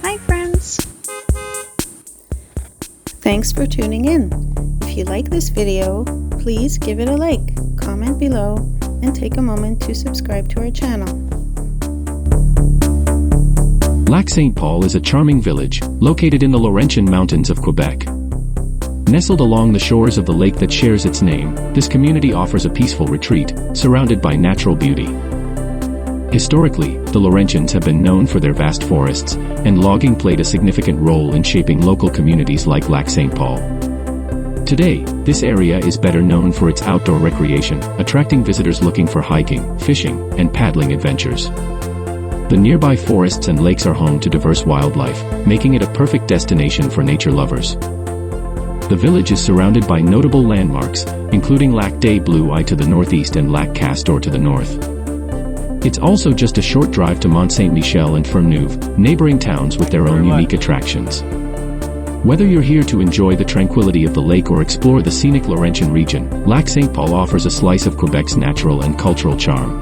Hi friends! Thanks for tuning in. If you like this video, please give it a like, comment below, and take a moment to subscribe to our channel. Lac-Saint-Paul is a charming village, located in the Laurentian mountains of Quebec. Nestled along the shores of the lake that shares its name, this community offers a peaceful retreat, surrounded by natural beauty. Historically, the Laurentians have been known for their vast forests, and logging played a significant role in shaping local communities like Lac-Saint-Paul. Today, this area is better known for its outdoor recreation, attracting visitors looking for hiking, fishing, and paddling adventures. The nearby forests and lakes are home to diverse wildlife, making it a perfect destination for nature lovers. The village is surrounded by notable landmarks, including Lac des Bleuets to the northeast and Lac Castor to the north. It's also just a short drive to Mont Saint-Michel and Fermeneuve, neighboring towns with their own unique attractions. Whether you're here to enjoy the tranquility of the lake or explore the scenic Laurentian region, Lac-Saint-Paul offers a slice of Quebec's natural and cultural charm.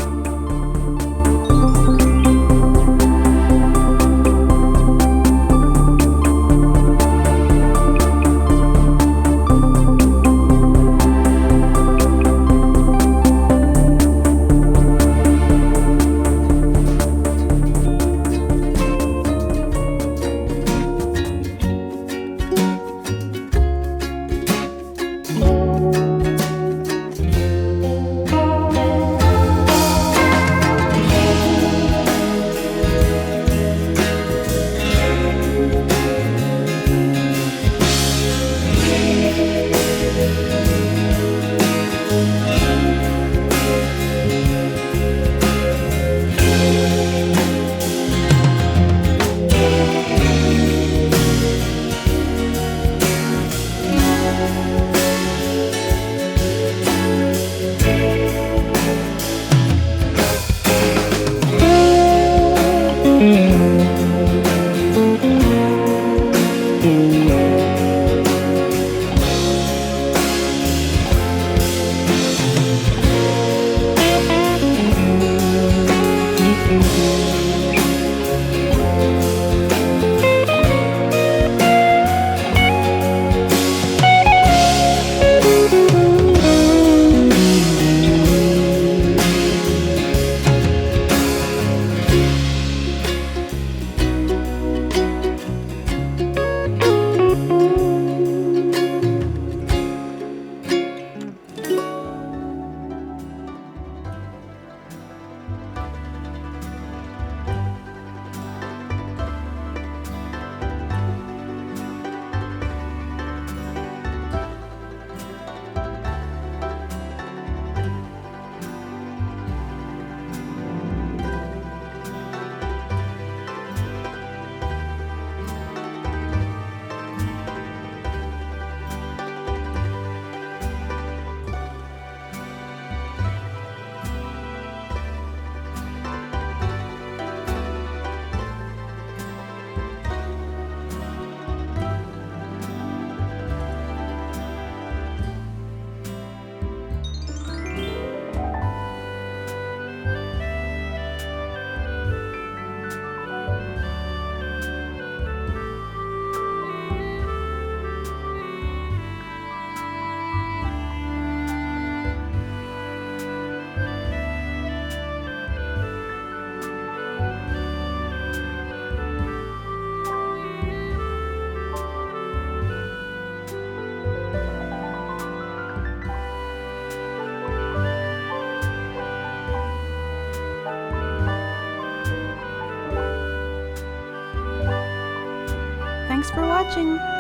Thanks for watching!